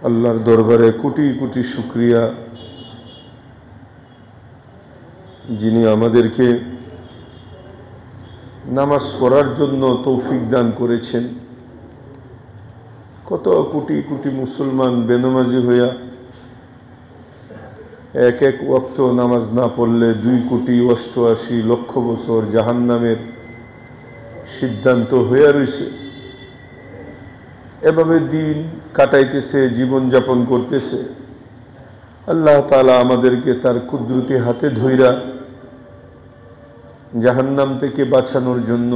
আল্লাহর দরবারে কোটি কোটি শুকরিয়া, যিনি আমাদেরকে নামাজ পড়ার জন্য তৌফিক দান করেছেন। কত কোটি কোটি মুসলমান বেনামাজি হইয়া এক এক ওয়াক্ত নামাজ না পড়লে 2,88,00,000 বছর জাহান্নামের সিদ্ধান্ত হইয়া রয়েছে। এভাবে দিন কাটাইতেছে, জীবনযাপন করতেছে। আল্লাহ তাআলা আমাদেরকে তার কুদরতি হাতে ধইরা জাহান্নাম থেকে বাঁচানোর জন্য,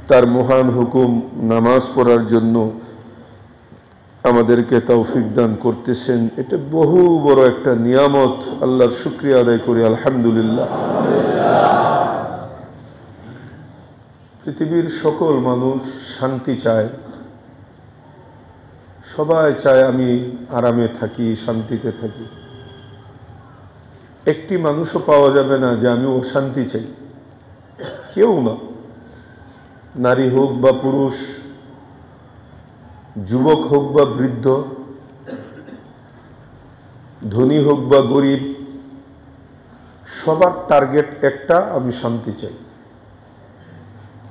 তার মহান হুকুম নামাজ পড়ার জন্য আমাদেরকে তৌফিক দান করতেছেন। এটা বহু বড় একটা নিয়ামত। আল্লাহর শুকরিয়া আদায় করি, আলহামদুলিল্লাহ। পৃথিবীর সকল মানুষ শান্তি চায়, সবাই চায় আমি আরামে থাকি, শান্তিতে থাকি। একটি মানুষও পাওয়া যাবে না যে আমি অশান্তি চাই, কেউ না। নারী হোক বা পুরুষ, যুবক হোক বা বৃদ্ধ, ধনী হোক বা গরিব, সবার টার্গেট একটা, আমি শান্তি চাই।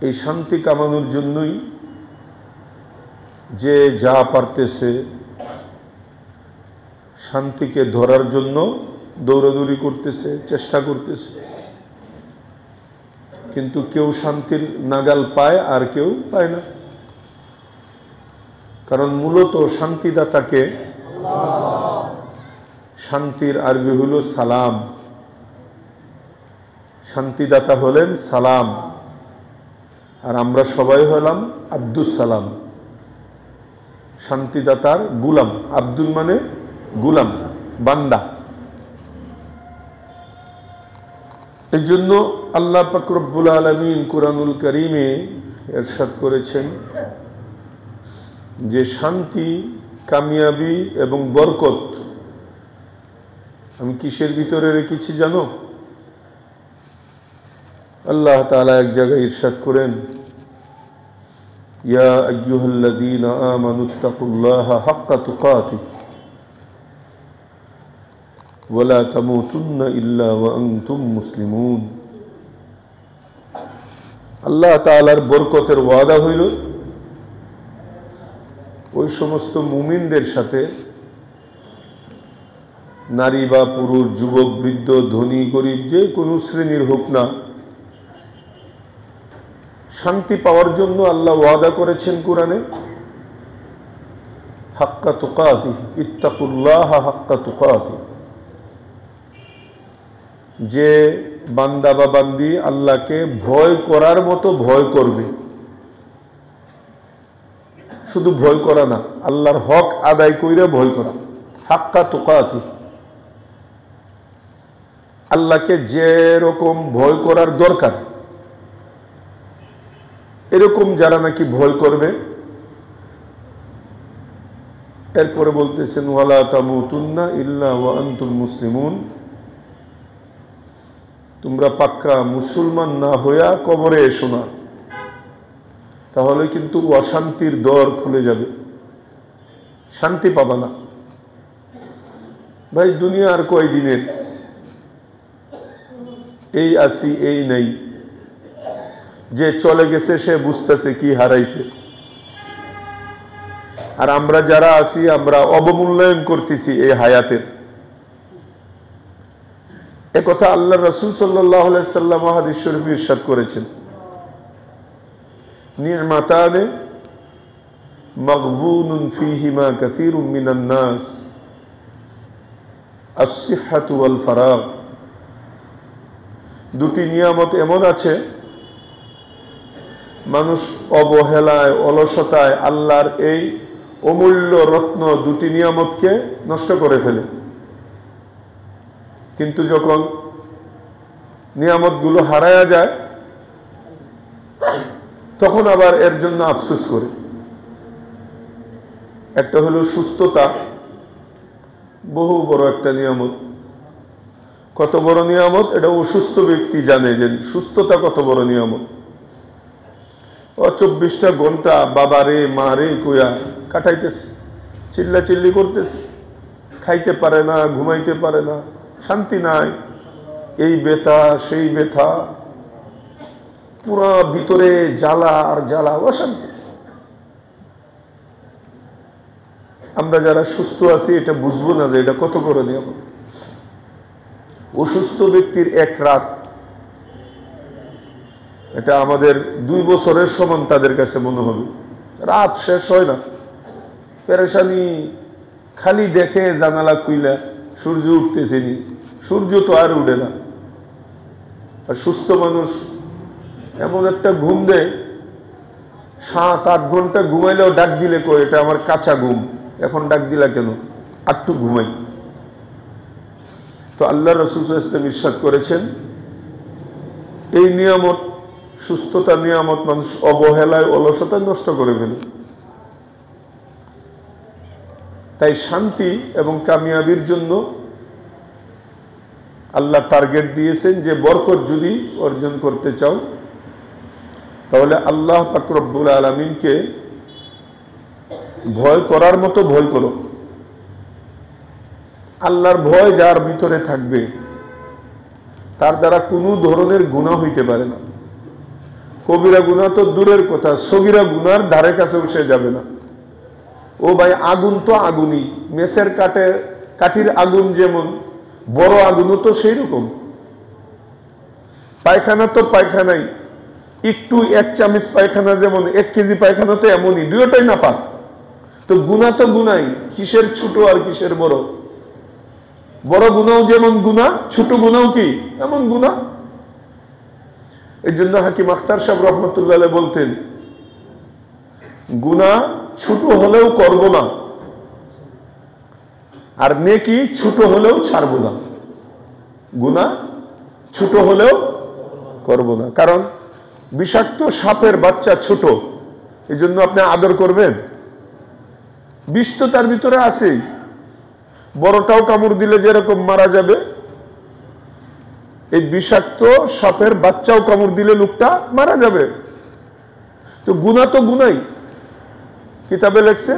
এই শান্তি কামানোর জন্যই যে যা পারতেছে শান্তিকে ধরার জন্য দৌড়াদৌড়ি করতেছে, চেষ্টা করতেছে। কিন্তু কেউ শান্তির নাগাল পায় আর কেউ পায় না। কারণ মূলত শান্তিদাতাকে, শান্তির আরবি হলো সালাম। শান্তিদাতা হলেন সালাম, আর আমরা সবাই হলাম আব্দুস সালাম, শান্তিদাতার গুলাম। আব্দুল মানে গুলাম, বান্দা। এই জন্য আল্লাহ পাক রব্বুল আলামিন কুরআনুল কারীমে ইরশাদ করেছেন যে শান্তি, কামিয়াবি এবং বরকত আমি কিসের ভিতরে রেখেছি জানো? আল্লাহ তাআলা এক জায়গায় ইরশাদ করেন, ইয়া আইয়ুহাল্লাযীনা আমানুত্তাকুল্লাহা হাক্কা তুকাতিহ ওয়া লা তামুতুন্না ইল্লা ওয়া আনতুম মুসলিমুন। আল্লাহ তাআলার বরকতের ওয়াদা হইল ওই সমস্ত মুমিনদের সাথে, নারী বা পুরুষ, যুবক বৃদ্ধ, ধনী গরিব, যে কোনো শ্রেণীর হোক না, শান্তি পাওয়ার জন্য আল্লাহ ওয়াদা করেছেন কোরআনে, হাক্কা তুকাতিহ, ইত্তাকুল্লাহা হাক্কা তুকাতিহ। যে বান্দা বা বান্দি আল্লাহকে ভয় করার মতো ভয় করবে, শুধু ভয় করা না, আল্লাহর হক আদায় কইরা ভয় করা, হাক্কা তুকাতিহ। আল্লাহকে যে রকম ভয় করার দরকার এরকম যারা নাকি ভয় করবে। এরপরে বলতেছেন ওয়ালা তামুতুন্না ইল্লা ওয়া আনতুম মুসলিমুন, তোমরা পাক্কা মুসলমান না হইয়া কবরে এসো না, তাহলে কিন্তু অশান্তির দ্বার খুলে যাবে, শান্তি পাবা না। ভাই দুনিয়া আর কয়দিনের, এই আসি এই নেই। যে চলে গেছে সে বুঝতেছে কি হারাইছে, আর আমরা যারা আছি আমরা অবমূল্যায়ন করতেছি এই হায়াতের। একথা আল্লাহ রাসূল সাল্লাল্লাহু আলাইহি সাল্লাম হাদিস শরীফে ইরশাদ করেছেন, নি'মাতানে মাগবুনুন ফীহিমা কাসীরুম মিনান নাস, আস-সিহহাতু ওয়াল ফারাগ। দুটি নিয়ামত এমন আছে মানুষ অবহেলায়, অলসতায় আল্লাহর এই অমূল্য রত্ন দুটি নিয়ামতকে নষ্ট করে ফেলে। কিন্তু যখন নিয়ামতগুলো হারায়া যায় তখন আবার এর জন্য আফসোস করে। একটা হলো সুস্থতা, বহু বড় একটা নিয়ামত। কত বড় নিয়ামত এটা অসুস্থ ব্যক্তি জানে যে সুস্থতা কত বড় নিয়ামত। 24টা ঘন্টা বাবারে মারে কইয়া কাটাইতেছে, চিল্লাচিল্লি করতেছে, খাইতে পারে না, ঘুমাইতে পারে না, শান্তি নাই, এই ব্যথা সেই ব্যথা, পুরো ভিতরে জ্বালা আর জ্বালা, অশান্তি। আমরা যারা সুস্থ আছি এটা বুঝবো না যে এটা কত বড় নিয়ামত। অসুস্থ ব্যক্তির এক রাত এটা আমাদের 2 বছরের সমান তাদের কাছে মনে হবে। রাত শেষ হয় না, পেরেশানি, খালি দেখে জানালা খুইলা সূর্য উঠতেছে নি, সূর্য তো আর উঠে না। আর সুস্থ মানুষ এমন একটা ঘুম দেয়, 7-8 ঘন্টা ঘুমাইলেও ডাক দিলে কই এটা আমার কাঁচা ঘুম, এখন ডাক দিলা কেন, একটু ঘুমাই। তো আল্লাহ রাসূল সাল্লাল্লাহু আলাইহি ওয়াসাল্লাম ইরশাদ করেছেন, এই নিয়ামত, সুস্থতা নিয়ামত মানুষ অবহেলায় অলসতায় নষ্ট করে ফেলে। তাই শান্তি এবং কামিয়াবির জন্য আল্লাহ টার্গেট দিয়েছেন যে বরকত যদি অর্জন করতে চাও তাহলে আল্লাহ পাক রব্বুল আলামিনকে ভয় করার মতো ভয় করো। আল্লাহর ভয় যার ভিতরে থাকবে তার দ্বারা কোনো ধরনের গুনাহ হইতে পারে না। কবিরা গুনাহ তো দূরের কথা, সগীরা গুনার ধারে কাছেও সে যাবে না। ও ভাই, আগুন তো আগুনই, মেসের কাঠির আগুন যেমন, বড় আগুনও তো সেই রকম। পায়খানা তো পায়খানাই, একটু 1 চামচ পায়খানা যেমন 1 কেজি পায়খানা তো এমনই, দুটোই না পাক। তো গুনাহ তো গুনাই, কিসের ছোট আর কিসের বড়? বড় গুনাহ যেমন গুনাহ, ছোট গুনাহ কি এমন গুনাহ। এই জন্য হাকিম আখতার সাহেব রহমতুল্লাহ আলাইহি বলতেন, গুনাহ ছোট হলেও করব না, আর নেকি ছোট হলেও ছাড়ব না। গুনাহ ছোট হলেও করব না, কারণ বিষাক্ত সাপের বাচ্চা ছোট, এই জন্য আপনি আদর করবেন? বিষ তো তার ভিতরে আছেই। বড়টাও কামড় দিলে যেরকম মারা যাবে, এই বিষাক্ত সাপের বাচ্চাও কামড় দিলে লোকটা মারা যাবে। তো গুনাহ তো গুনাই। কিতাবে লেখছে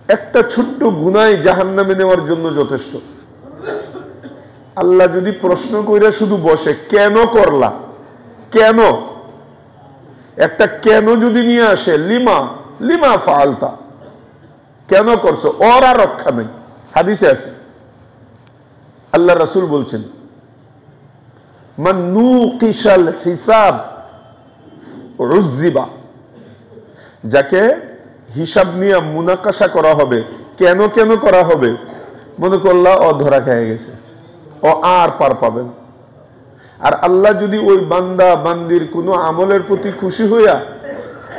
একটা ছোট্ট গুনাহ জাহান্নামে নেওয়ার জন্য যথেষ্ট। আল্লাহ যদি প্রশ্ন কইরা শুধু বসে, কেন করলা, কেন, একটা কেন যদি নিয়ে আসে, লিমা লিমা ফালতা, কেন করছো, ওর আর রক্ষা নেই। হাদিসে আছে, আল্লাহ রাসূল বলছেন, মান নুকিশাল হিসাব উযযিবা, যাকে হিসাব নিয়ে মুনাকাশা করা হবে, কেন কেন করা হবে, মনে করলা ও ধরা খেয়ে গেছে, ও আর পার পাবে না। আর আল্লাহ যদি ওই বান্দা বান্দির কোনো আমলের প্রতি খুশি হইয়া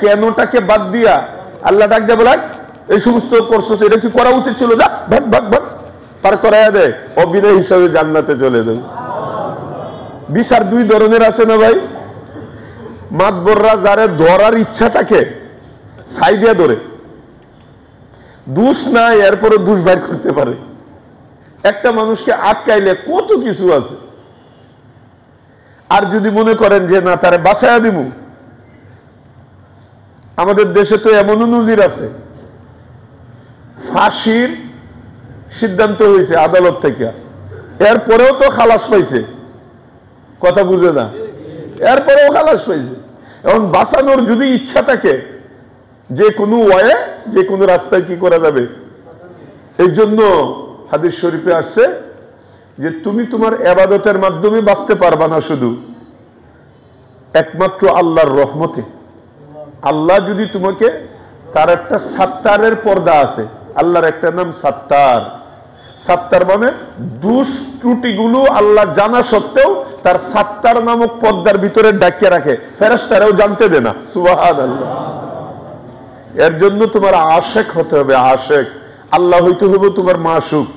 কেনটাকে বাদ দিয়া আল্লাহ ডাক দেয়, বলে এই সমস্ত করছো, এটা কি করা উচিত ছিল, যা ভাগ ভাগ ভাগ, পার করাইয়া দেয়, অবিনয় হিসাবে জান্নাতে চলে যাবে। বিচার 2 ধরনের আছে না ভাই? মাতবররা যারে ধরার ইচ্ছা থাকে ছাই দিয়া ধরে, দোষ নাই এরপরে দোষ বাইর করতে পারে। একটা মানুষকে আটকাইলে কত কিছু আছে। আর যদি মনে করেন যে না, তারে বাঁচাইয়া দিব, আমাদের দেশে তো এমনও নজির আছে, ফাঁসির সিদ্ধান্ত হয়েছে আদালত থেকে, এরপরেও তো খালাস পাইছে, কথা বুঝে না, এরপরেও খালাস পাইছে। এখন বাঁচানোর যদি ইচ্ছা থাকে, যে কোনো ওয়ে, যে কোনো রাস্তায় কি করা যাবে। এই জন্য হাদিস শরীফে আসছে যে তুমি তোমার ইবাদতের মাধ্যমে বাঁচতে পারবা না, শুধু একমাত্র আল্লাহর রহমতে। আল্লাহ যদি তোমাকে, তার একটা সাত্তারের পর্দা আছে, আল্লাহর একটা নাম সাত্তার। সাত্তার মানে দোষ ত্রুটিগুলো আল্লাহ জানা সত্ত্বেও তার সাত্তার নামক পর্দার ভিতরে ডাকিয়ে রাখে, ফেরেশতারাও জানতে দেয় না। সুবহানাল্লাহ। এর জন্য তোমার আশেক হতে হবে, আশেক। আল্লাহ হইতে হবে তোমার মাশুক,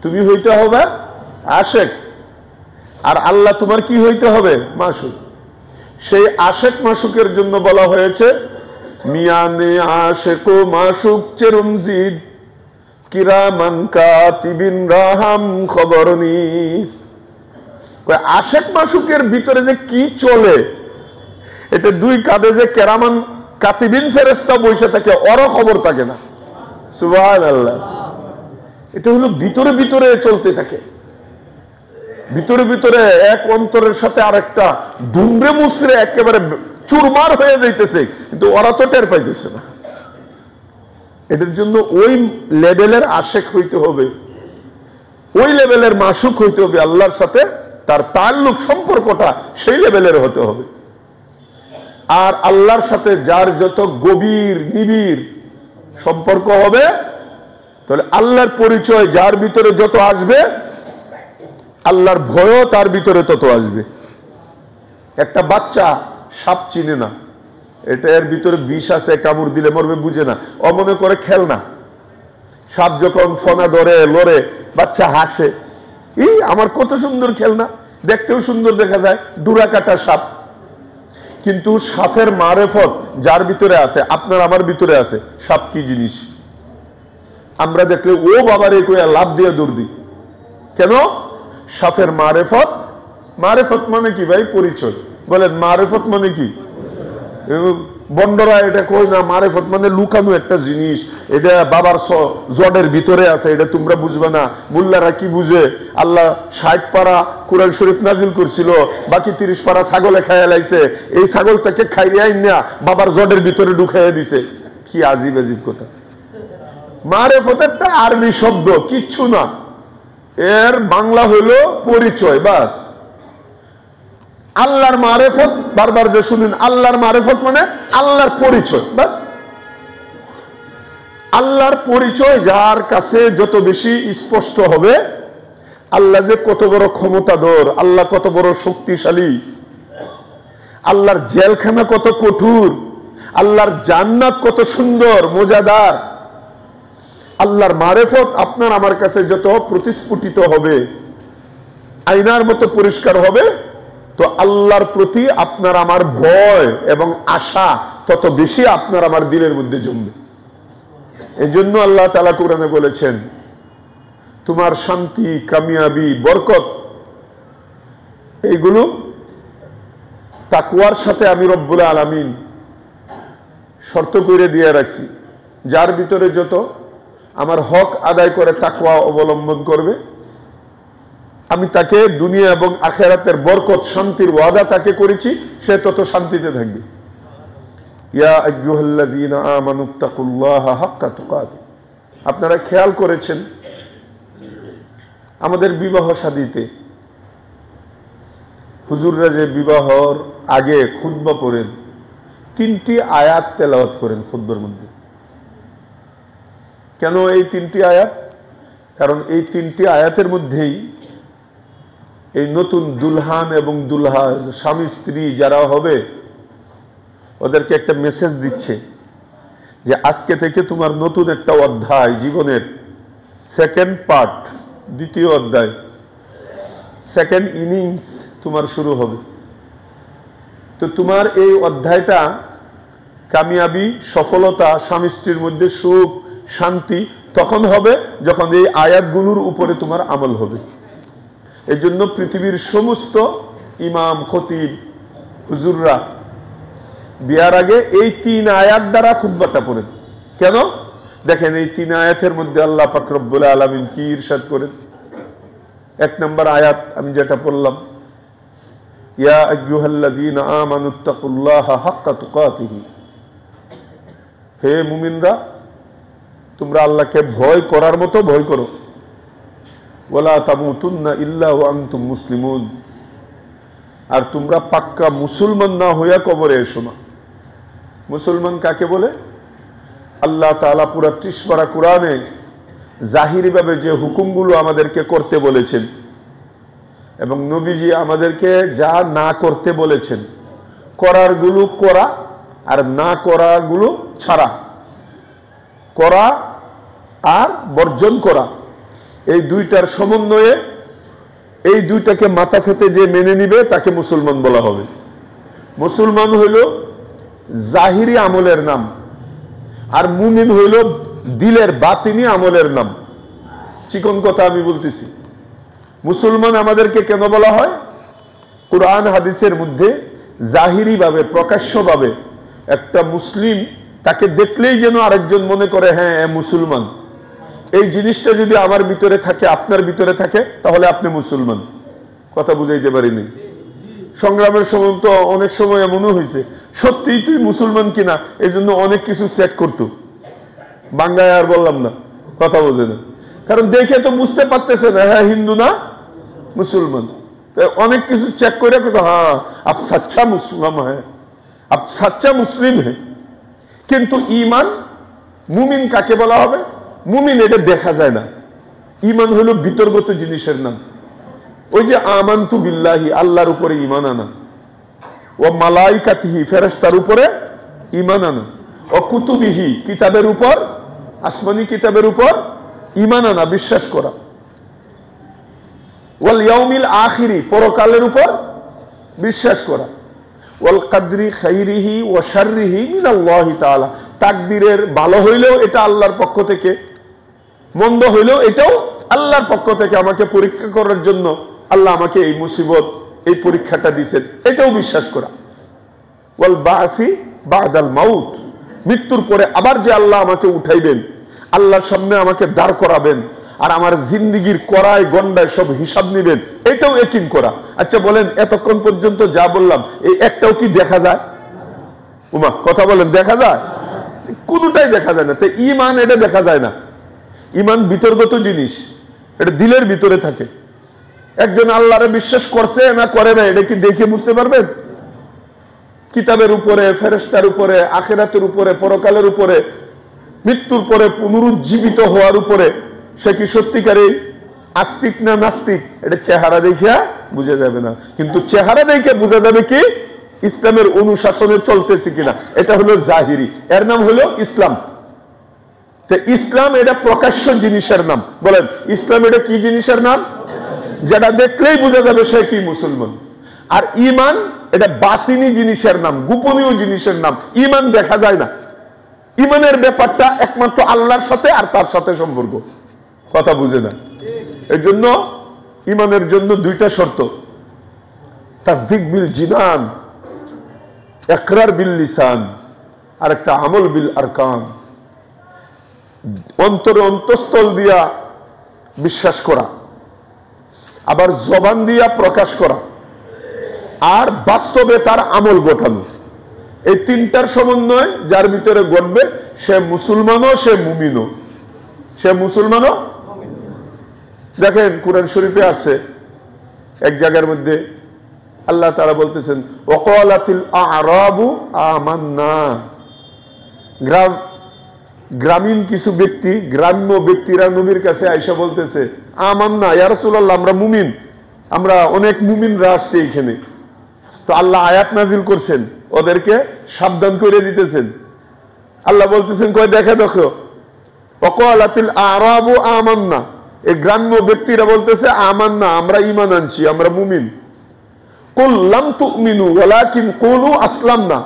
তুমি হইতে হবে আশেক, আর আল্লাহ তোমার কি হইতে হবে, মাশুক। সেই আশেক মাশুকের জন্য বলা হয়েছে, মিয়ানে আশেক ও মাশুক চেরুমজিদ কিরামান কাতিবিন রাহাম খবর নিস। আশেক মাশুকের ভিতরে যে কি চলে, এটা 2 কাঁধে যে কেরামান কাতিবিন ফেরেশতা বসে থাকে, ওরও খবর থাকে না। সুবহানাল্লাহ। এটা হলো ভিতরে ভিতরে চলতে থাকে, ভিতরে ভিতরে এক অন্তরের সাথে আরেকটা দুমড়ে মুচড়ে একেবারে চুরমার হয়ে যাইতেছে, কিন্তু ওরা তো টের পাইতেছে না। এটার জন্য ওই লেভেলের আশেক হইতে হবে, ওই লেভেলের মাসুক হইতে হবে, আল্লাহর সাথে তার তাল্লুক সম্পর্কটা সেই লেভেলের হতে হবে। আর আল্লাহর সাথে যার যত গভীর নিবিড় সম্পর্ক হবে, তাহলে আল্লাহর পরিচয় যার ভিতরে যত আসবে, আল্লাহর ভয়ও তার ভিতরে তত আসবে। একটা বাচ্চা সাপ চিনে না, এটা এর ভিতরে বিষ আছে, কামড় দিলে মরবে, বুঝে না, অমনে করে খেলনা। সাপ যখন ফনা ধরে লড়ে, বাচ্চা হাসে, এই আমার কত সুন্দর খেলনা, দেখতেও সুন্দর দেখা যায়, ডুরা কাটা সাপ। কিন্তু সাপের মারেফত যার ভিতরে আছে, আপনার আমার ভিতরে আছে, সাপ কি জিনিস আমরা দেখলে ও বাবার এই কইয়া লাভ দিয়ে দৌড় দিই। কেন? সাপের মারেফত। মারেফত মানে কি ভাই? পরিচয়। বলেন মারেফত মানে কি? বন্ডরা এটা কই না, মারেফত মানে লুকানো একটা জিনিস, এটা বাবার জডের ভিতরে আছে, এটা তোমরা বুঝবে না। মুল্লারা কি বুঝে? আল্লাহ 60 পারা কুরআন শরীফ নাজিল করছিল, বাকি 30 পারা ছাগলে খাইয়া লাইছে, এই ছাগলটাকে খাইয়া না বাবার জডের ভিতরে ঢুকাইয়া দিছে। কি আজীব আজীব কথা। মারেফত একটা আরবি শব্দ, কিচ্ছু না, এর বাংলা হইল পরিচয়। বাস আল্লাহর মারেফত, বারবার যে শুনেন আল্লাহর মারেফত মানে আল্লাহর পরিচয়। বাস আল্লাহর পরিচয় যার কাছে যত বেশি স্পষ্ট হবে, আল্লাহ যে কত বড় ক্ষমতাধর, আল্লাহ কত বড় শক্তিশালী, আল্লাহর জেলখানা কত কঠোর, আল্লাহর জান্নাত কত সুন্দর মজাদার, আল্লাহর মারেফত আপনার আমার কাছে যত প্রতিস্ফুটিত হবে, আয়নার মতো পরিষ্কার হবে, তো আল্লাহর প্রতি আপনার আমার ভয় এবং আশা তত বেশি আপনার আমার দিলের মধ্যে জমবে। এই জন্য আল্লাহ তাআলা কোরআনে বলেছেন, তোমার শান্তি, কামিয়াবি, বরকত এইগুলো তাকওয়ার সাথে আমি রব্বুল আলামিন শর্ত করে দিয়ে রাখছি। যার ভিতরে যত আমার হক আদায় করে তাকওয়া অবলম্বন করবে, আমি তাকে দুনিয়া এবং আখিরাতের বরকত, শান্তির ওয়াদা তাকে করেছি, সে তত শান্তিতে থাকবে। ইয়া আইয়ুহাল্লাযীনা আমানুত্তাকুল্লাহা হাক্কা তুকাতিহ। আপনারা খেয়াল করেছেন আমাদের বিবাহ শাদীতে হুজুররা যে বিবাহর আগে খুতবা পড়েন, 3টি আয়াত তেলাওয়াত করেন খুতবার মধ্যে। কেন এই 3টি আয়াত? কারণ এই 3টি আয়াতের মধ্যেই এই নতুন দুলহান এবং দুলহা, স্বামী স্ত্রী যারা হবে, ওদেরকে একটা মেসেজ দিচ্ছে যে আজকে থেকে তোমার নতুন একটা অধ্যায়, জীবনের সেকেন্ড পার্ট, দ্বিতীয় অধ্যায়, সেকেন্ড ইনিংস তোমার শুরু হবে। তো তোমার এই অধ্যায়টা কামিয়াবি, সফলতা, স্বামী স্ত্রীর মধ্যে সুখ, শান্তি তখন হবে যখন এই আয়াতগুলোর উপরে তোমার আমল হবে। এই জন্য পৃথিবীর সমস্ত ইমাম, খতিব, হুজুররা বিয়ার আগে এই 3 আয়াত দ্বারা খুতবাটা পড়েন। কেন? দেখেন এই 3 আয়াতের মধ্যে আল্লাহ পাক রব্বুল আলামিন কি ইরশাদ করেন। 1 নম্বর আয়াত আমি যেটা পড়লাম, ইয়া আইয়ুহাল্লাযীনা আমানুত্তাকুল্লাহা হাক্কা তুকাতিহি। হে মুমিনরা, তোমরা আল্লাহকে ভয় করার মতো ভয় করো। ওয়ালা তামুতুন্না ইল্লা ওয়া আনতুম মুসলিমুন। আর তোমরা পাক্কা মুসলমান না হইয়া কবরে এসো না। মুসলমান কাকে বলে? আল্লাহ তাআলা পুরা 30 পারা কোরআনে জাহিরি ভাবে যে হুকুমগুলো আমাদেরকে করতে বলেছেন এবং নবীজি আমাদেরকে যা না করতে বলেছেন, করার গুলো করা আর না করা গুলো ছাড়া, করা আর বর্জন করা, এই দুইটার সমন্বয়ে, এই দুইটাকে মাথা পেতে যে মেনে নিবে তাকে মুসলমান বলা হবে। মুসলমান হইল জাহিরি আমলের নাম, আর মুমিন হইল দিলের বাতিনি আমলের নাম। চিকন কথা আমি বলতেছি। মুসলমান আমাদেরকে কেন বলা হয়? কোরআন হাদিসের মধ্যে জাহিরি ভাবে, প্রকাশ্য ভাবে একটা মুসলিম তাকে দেখলেই যেন আরেকজন মনে করে হ্যাঁ মুসলমান। এই জিনিসটা যদি আমার ভিতরে থাকে, আপনার ভিতরে থাকে, তাহলে আপনি মুসলমান। কথা বুঝাইতে পারিনি। সংগ্রামের সময় তো অনেক সময় এমনও হয়েছে সত্যিই তুই মুসলমান কিনা এই জন্য অনেক কিছু চেক করতো, বাংলায় আর বললাম না, কথা বোঝে না, কারণ দেখে তো বুঝতে পারতেছে না হ্যাঁ হিন্দু না মুসলমান। অনেক কিছু চেক করে হ্যাঁ আপ সচ্চা মুসলমান হ্যাঁ, আপ সচ্চা মুসলিম হ্যাঁ। কিন্তু ঈমান, মুমিন কাকে বলা হবে? মুমিন এটা দেখা যায় না। ঈমান হলো বিতর্গত জিনিসের নাম। ওই যে আমানতু বিল্লাহি, আল্লাহর উপরে ঈমান আনা, ও মালাইকাতিহি, ফেরেশতার উপরে ঈমান আনা, ও কুতুবিহি, কিতাবের উপর, আসমানি কিতাবের উপর ঈমান আনা, বিশ্বাস করা, ওয়াল ইয়াউমিল আখিরি, পরকালের উপর বিশ্বাস করা, ওয়াল কদরি খাইরিহি ওয়া শাররিহি মিনাল্লাহি তাআলা, তাকদীরের ভালো হইলেও এটা আল্লাহর পক্ষ থেকে, মন্দ হইলেও এটাও আল্লাহর পক্ষ থেকে, আমাকে পরীক্ষা করার জন্য আল্লাহ আমাকে এই মুসিবত, এই পরীক্ষাটা দিয়েছেন, এটাও বিশ্বাস করা। ওয়াল বাসি বাদাল মাউত, মৃত্যুর পরে আবার যে আল্লাহ আমাকে উঠাইবেন, আল্লাহর সামনে আমাকে দাঁড় করাবেন, আর আমার জিন্দেগির করায় গন্ডায় সব হিসাব নেবেন, এটাও ইয়াকিন করা। আচ্ছা বলেন, এতক্ষণ পর্যন্ত যা বললাম এই একটাও কি দেখা যায়? উমা কথা বলেন, দেখা যায়? কোনটাই দেখা যায় না। তো ঈমান এটা দেখা যায় না। ঈমান বিতর্গত জিনিস, এটা দিলের ভিতরে থাকে। একজন আল্লাহরে বিশ্বাস করছে না করে না এটা কি দেখে বুঝতে পারবেন? কিতাবের উপরে, ফেরেশতার উপরে, আখিরাতের উপরে, পরকালের উপরে, মৃত্যুর পরে পুনরুজ্জীবিত হওয়ার উপরে সে কি সত্যিকারে আস্তিক না নাস্তিক এটা চেহারা দেখিয়া বুঝা যাবে না। কিন্তু চেহারা দেখে বোঝা যাবে কি ইসলামের অনুশাসনে চলতেছে কিনা। এটা হলো জাহিরি, এর নাম হলো ইসলাম। ইসলাম এটা প্রকাশ্য জিনিসের নাম। বলেন ইসলাম এটা কি জিনিসের নাম? যেটা দেখলেই বোঝা যাবে সে কি মুসলমান। আর ঈমান এটা বাতিনি জিনিসের নাম, গোপনীয় জিনিসের নাম। ঈমান দেখা যায় না। ঈমানের ব্যাপারটা একমাত্র আল্লাহর সাথে আর তার সাথে সম্পর্ক। কথা বুঝে না। এই জন্য ঈমানের জন্য দুইটা শর্ত, তাসদিক বিল জিনান, ইকরার বিল লিসান, আর একটা আমল বিল আরকান। অন্তরে অন্তঃস্থল দিয়া বিশ্বাস করা, আবার জবান দিয়া প্রকাশ করা, আর বাস্তবে তার আমল ঘটানো। এই তিনটার সমন্বয় যার ভিতরে ঘটবে সে মুসলমানও, সে মুমিনও। সে মুসলমানও। দেখেন কুরআন শরীফে আছে এক জায়গার মধ্যে আল্লাহ তাআলা বলতেছেন ওয়াকালাতিল আ'রাবু আমান্না। গ্রামীণ কিছু ব্যক্তি, গ্রাম্য ব্যক্তিরা নবীর কাছে আয়েশা বলতেছে আমান্না ইয়া রাসূলুল্লাহ, আমরা মুমিন, আমরা অনেক মুমিনরা আসছে এখানে। তো আল্লাহ আয়াত নাজিল করছেন, ওদেরকে সাবধান করে দিতেছেন। আল্লাহ বলতেছেন কয় দেখো দেখো, ওয়াকালাতিল আ'রাবু আমান্না, এই গ্রাম্য ব্যক্তিরা বলতেছে আমান্না, আমরা ঈমান আনছি, আমরা মুমিন। কুল লাম তুমিনু ওয়ালাকিন কুলু আসলামনা,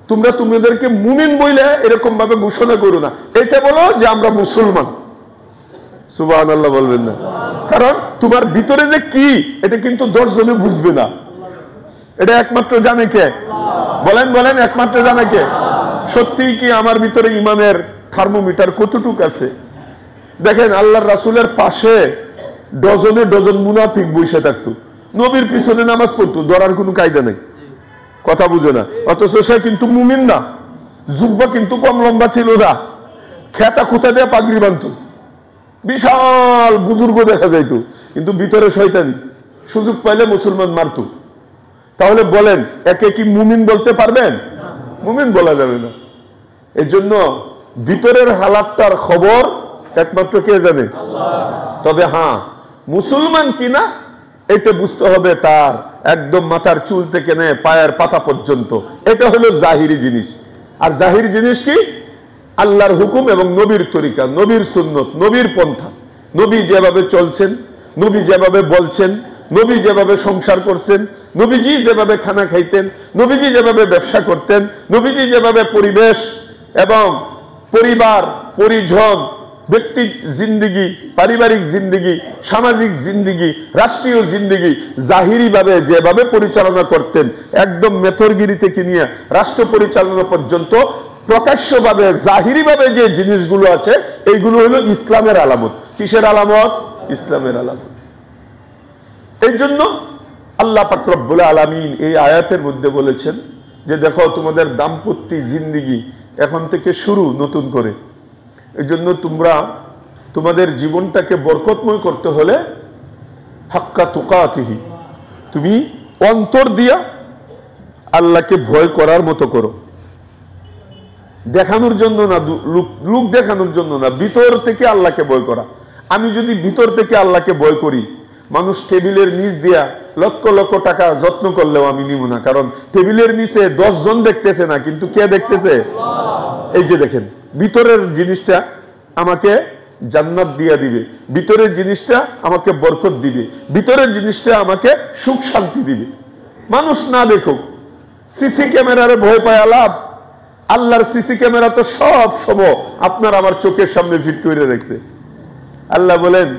তোমরা তোমাদেরকে মুমিন বইলে এরকম ভাবে ঘোষণা করো না, এটা বলো যে আমরা মুসলমান। সুবহানাল্লাহ বলবেন না? কারণ তোমার ভিতরে যে কি এটা কিন্তু 10 জনে বুঝবে না, এটা একমাত্র জানে কে? বলেন বলেন, একমাত্র জানে কে? সত্যি কি আমার ভিতরে ঈমানের থার্মোমিটার কতটুক আছে? দেখেন আল্লাহর রাসূলের পাশে ডজনে ডজন মুনাফিক বসে থাকতো, নবীর পিছনে নামাজ পড়তো, ধরার কোনো কায়দা নেই। কথা বুঝে না। অথচ সে কিন্তু মুমিন না, জুব্বা কিন্তু কম লম্বা ছিল না, খেতা খুঁতা দিয়ে পাগড়ি বাঁধত, বিশাল বুজুর্গ দেখা যাইতো, কিন্তু ভিতরে শয়তানি, সুযোগ পাইলে মুসলমান মারত। তাহলে বলেন একে কি মুমিন বলতে পারবেন? মুমিন বলা যাবে না। এই জন্য ভিতরের হালাতটার খবর একমাত্র কে জানে? তবে হ্যাঁ মুসলমান কিনা এটা বুঝতে হবে তার একদম মাথার চুল থেকে নিয়ে পায়ের পাতা পর্যন্ত। এটা হলো জাহিরি জিনিস। আর জাহিরি জিনিস কি? আল্লাহর হুকুম এবং নবীর তরিকা, নবীর সুন্নত, নবীর পন্থা। নবী যেভাবে চলছেন, নবী যেভাবে বলছেন, নবী যেভাবে সংসার করছেন, নবীজি যেভাবে খানা খাইতেন, নবীজি যেভাবে ব্যবসা করতেন, নবীজি যেভাবে পরিবেশ এবং পরিবার পরিজন, ব্যক্তি জিন্দিগি, পারিবারিক জিন্দিগি, সামাজিক জিন্দিগি, রাষ্ট্রীয় জিন্দিগি জাহিরি ভাবে যেভাবে পরিচালনা করতেন, একদম মেথরগিরি থেকে নিয়ে রাষ্ট্র পরিচালনা পর্যন্ত প্রকাশ্যভাবে জাহিরিভাবে যে জিনিসগুলো আছে এইগুলো হলো ইসলামের আলামত। কিসের আলামত? ইসলামের আলামত। এই জন্য আল্লাহ পাক রব্বুল আলামিন এই আয়াতের মধ্যে বলেছেন যে দেখো তোমাদের দাম্পত্য জিন্দেগি এখন থেকে শুরু নতুন করে। এই জন্য তোমরা তোমাদের জীবনটাকে বরকতময় করতে হলে হাক্কা তুকাতিহি, তুমি অন্তর দিয়া আল্লাহকে ভয় করার মতো করো। দেখানোর জন্য না, লোক দেখানোর জন্য না, ভিতর থেকে আল্লাহকে ভয় করা। আমি যদি ভিতর থেকে আল্লাহকে ভয় করি, মানুষ টেবিলের নিচ দিয়া লক্ষ লক্ষ টাকা যত্ন করলেও আমি নিব না, কারণ টেবিলের নিচে 10 জন দেখতেছে না, কিন্তু কে দেখতেছে? এই যে দেখেন, ভিতরের জিনিসটা আমাকে জান্নাত দিয়া দিবে, ভিতরের জিনিসটা আমাকে বরকত দিবে, ভিতরের জিনিসটা আমাকে সুখ শান্তি দিবে। মানুষ না দেখুক, সিসি ক্যামেরারে ভয় পায় লাভ? আল্লাহর সিসি ক্যামেরা তো সব সময় আপনার আমার চোখের সামনে ফিট করে রেখেছে। আল্লাহ বলেন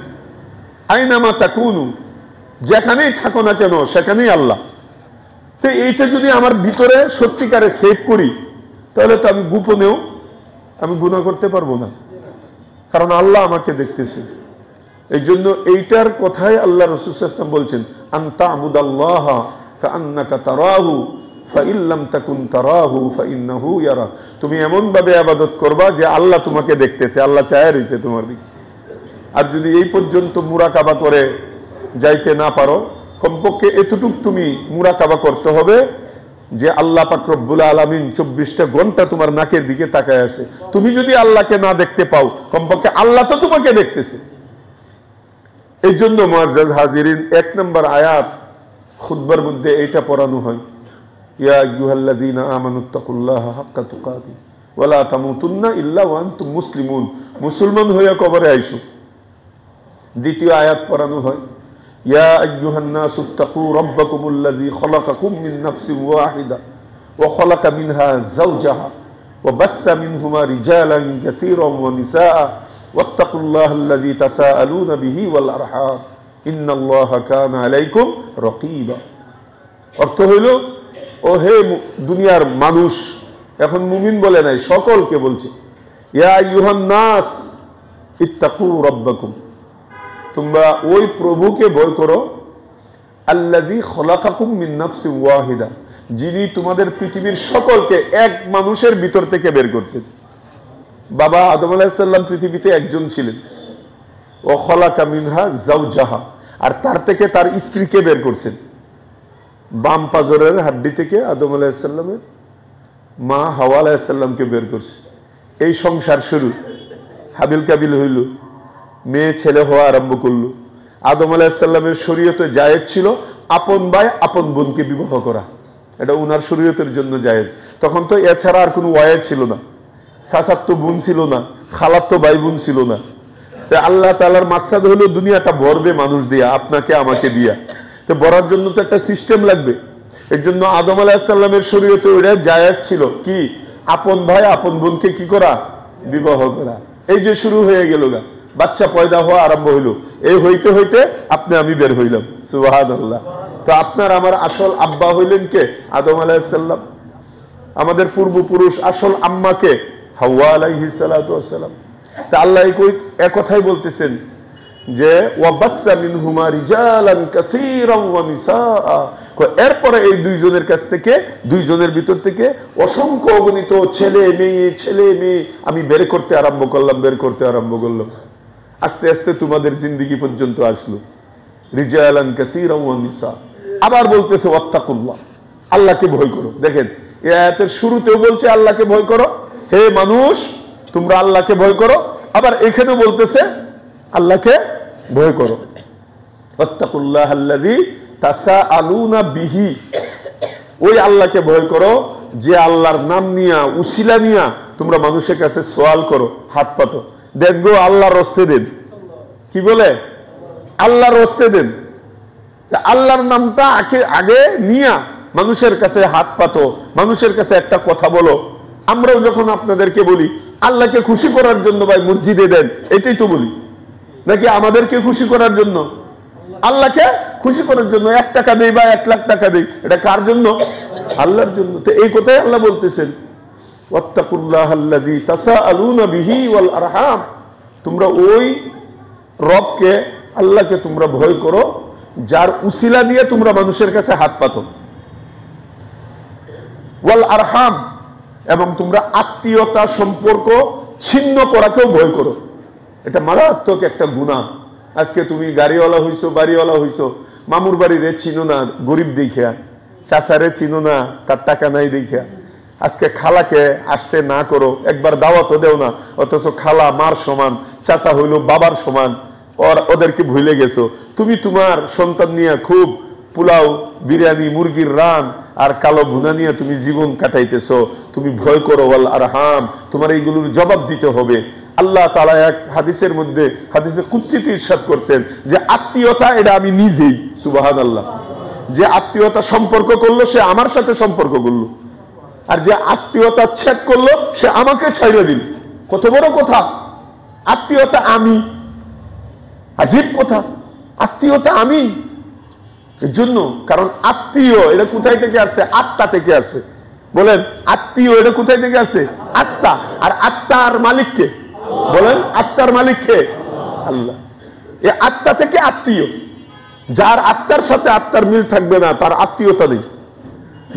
আইনামা তাকুনু, যেখানেই থাকো না কেন সেখানেই আল্লাহ। তো এইটা যদি আমার ভিতরে সত্যিকারে সেভ করি, তাহলে তো আমি গোপনেও আমি গুনাহ করতে পারবো না, কারণ আল্লাহ আমাকে দেখতেছে। এই জন্য এইটার কথাই আল্লাহ রাসূল সাল্লাল্লাহু আলাইহি ওয়াসাল্লাম বলছেন, আনতা আবুদাল্লাহ কাআন্নাকা তারাহু ফাইন লাম তাকুন তারাহু ফাইন্নাহু ইয়ারা। তুমি এমন ভাবে ইবাদত করবা যে আল্লাহ তোমাকে দেখতেছে, আল্লাহ চায় রইছে তোমার দিকে। আর যদি এই পর্যন্ত মুরাকাবা করে যাইতে না পারো, কমপক্ষে এতটুকু তুমি মুরাকাবা করতে হবে যে আল্লাহ পাক রব্বুল আলামিন 24টা ঘন্টা তোমার নাকের দিকে তাকায় আছে। তুমি যদি আল্লাহকে না দেখতে পাও, কমপক্ষে আল্লাহ তো তোমাকে দেখতেছে। এই জন্য মুআজ্জাজ হাজিরিন, 1 নম্বর আয়াত খুতবার মধ্যে এইটা পড়ানো হয়, ইয়া আইয়ুহাল্লাযীনা আমানুত্তাকুল্লাহা হাক্কা তুকাতিহি ওয়া লা তামুতুন্না ইল্লা ওয়া আনতুম মুসলিমুন। মুসলমান হইয়া কবরে আইসো। দ্বিতীয় আয়াত পড়ানো হয়, ইয়া আইয়ুহান নাসুত্তাকু রাব্বাকুমুল্লাযী খালাকাকুম মিন নাফসিন ওয়াহিদা ওয়া খালাকা মিনহা যাওজাহা ওয়া বাসসা মিনহুমা রিজালান কাসীরান ওয়া নিসাআ ওয়াত্তাকুল্লাহাল্লাযী তাসাআলুনা বিহি ওয়াল আরহাম ইন্নাল্লাহা কানা আলাইকুম রাকীবা। অর্থ হইল, ও হে দুনিয়ার মানুষ, এখন মুমিন বলে নাই, সকলকে বলছে, ইয়া আইয়ুহান নাস ইত্তাকু রাব্বাকুম, তোমরা ওই প্রভুকে ভয় করো, আল্লাযী খলাকাকুম মিন নাফসিন ওয়াহিদা, যিনি তোমাদের পৃথিবীর সকলকে এক মানুষের ভিতর থেকে বের করছেন। বাবা আদম আলাইহিস সালাম পৃথিবীতে একজন ছিলেন, ও খলাকা মিনহা যাওজাহা, আর তার থেকে তার স্ত্রীকে বের করছেন। বাম পাজরের হাড্ডি থেকে আদম আলাইহিস সালামের মা হাওয়া আলাইহিস সালামকে বের করছে। এই সংসার শুরু, হাবিল কাবিল হইল, মেয়ে ছেলে হওয়া আরম্ভ করলো। আদম আলাইহিস সালামের শরীয়তে জায়েজ ছিল আপন ভাই আপন বোনকে বিবাহ করা, এটা উনার শরীয়তের জন্য জায়েজ। তখন তো এছাড়া আর কোনো ওয়ায়ে ছিল না, চাচাতো বোন ছিল না, খালাতো ভাই বোন ছিল না। তো আল্লাহ তাআলার মাকসাদ হলো দুনিয়াটা ভরবে মানুষ দিয়া, আপনাকে আমাকে দিয়া। তো ভরার জন্য তো একটা সিস্টেম লাগবে। এর জন্য আদম আলাইহিস সালামের শরীয়তে ওইটা জায়েজ ছিল কি, আপন ভাই আপন বোনকে কি করা, বিবাহ করা। এই যে শুরু হয়ে গেল গা, বাচ্চা পয়দা হওয়া আরম্ভ হইলো। এই হইতে হইতে আপনি আমি বের হইলাম, সুবহানাল্লাহ। তো আপনার আমার আসল আব্বা হইলেন কে? আদম আলাইহিস সালাম। আমাদের পূর্বপুরুষ আসল আম্মাকে হাওয়া আলাইহিস সালাতু ওয়াস সালাম। তা আল্লাহ এই কথাই বলতেছেন যে ওয়াবাসসা মিনহুমা রিজালান কাসীরান ওয়া নিসাআ, এরপরে এই দুইজনের কাছ থেকে, দুইজনের ভিতর থেকে অসংখ্য অগণিত ছেলে মেয়ে আমি বের করতে আরম্ভ করলাম। আস্তে আস্তে তোমাদের জিন্দেগি পর্যন্ত আসলো, রিজালান কাসীরান ওয়া নিসাআ। আবার বলতেছে ওয়াত্তাকুল্লাহ, আল্লাহকে ভয় করো। দেখেন এই আয়াতের শুরুতেও বলছে আল্লাহকে ভয় করো, হে মানুষ তোমরা আল্লাহকে ভয় করো। আবার এখানে বলতেছে আল্লাহকে ভয় করো, ওয়াত্তাকুল্লাহাল্লাযী তাসাআলুনা বিহি, ওই আল্লাহকে ভয় করো যে আল্লাহর নাম নিয়া, উসিলা নিয়া তোমরা মানুষের কাছে সওয়াল করো, হাত পাতো। দেখবো আল্লাহর রস্তে দেন, কি বলে আল্লাহর রস্তে দেন। আল্লাহর নামটা আগে নিয়া মানুষের কাছে হাত পাতো, মানুষের কাছে একটা কথা বলো। আমরাও যখন আপনাদেরকে বলি আল্লাহকে খুশি করার জন্য ভাই মসজিদে দেন, এটাই তো বলি, নাকি আমাদেরকে খুশি করার জন্য? আল্লাহকে খুশি করার জন্য 1 টাকা দেই বা 1 লাখ টাকা দেই, এটা কার জন্য? আল্লাহর জন্য। তো এই কথাই আল্লাহ বলতেছেন ওয়াত্তাকুল্লাহাল্লাযী তাসাআলুনা বিহি ওয়াল আরহাম, তোমরা ওই রবকে, আল্লাহকে তোমরা ভয় করো যার উসিলা দিয়ে তোমরা মানুষের কাছে হাত পাতো। ওয়াল আরহাম, এবং তোমরা আত্মীয়তা সম্পর্ক ছিন্ন করাকেও ভয় করো। এটা মারাত্মক একটা গুনাহ। আজকে তুমি গাড়িওয়ালা হইছো, বাড়িওয়ালা হইছো, মামুর বাড়িরে চিনো না গরিব দেখিয়া, চাচারে চিনো না তার টাকা নাই দেখিয়া, আজকে খালাকে আসতে না করো, একবার দাওয়াতও দেও না, অথচ খালা মার সমান, চাচা হইল বাবার সমান, ওদেরকে ভুলে গেছো। তুমি তোমার সন্তান নিয়ে খুব পোলাও, বিরিয়ানি, মুরগির রান আর কালো ভুনা নিয়ে তুমি জীবন কাটাইতেছো। তুমি ভয় করো ওয়াল আরহাম, তোমার এইগুলোর জবাব দিতে হবে। আল্লাহ তাআলা এক হাদিসের মধ্যে, হাদিসে কুদসিতে ইরশাদ করছেন যে আত্মীয়তা এটা আমি নিজেই, সুবহানাল্লাহ, যে আত্মীয়তা সম্পর্ক করলো সে আমার সাথে সম্পর্ক করলো, আর যে আত্মীয়তা ছেদ করলো সে আমাকে ছাইড়া দিল। কত বড় কথা! আত্মীয়তা আমি, আজীব কথা, আত্মীয়তা আমি। এর জন্য, কারণ আত্মীয় এটা কোথায় থেকে আসছে? আত্মা থেকে আসছে। বলেন আত্মীয় এটা কোথায় থেকে আসছে? আত্মা। আর আত্মার মালিককে বলেন, আত্মার মালিককে আল্লাহ। এই আত্মা থেকে আত্মীয়। যার আত্মার সাথে আত্মার মিল থাকবে না তার আত্মীয়তা নেই।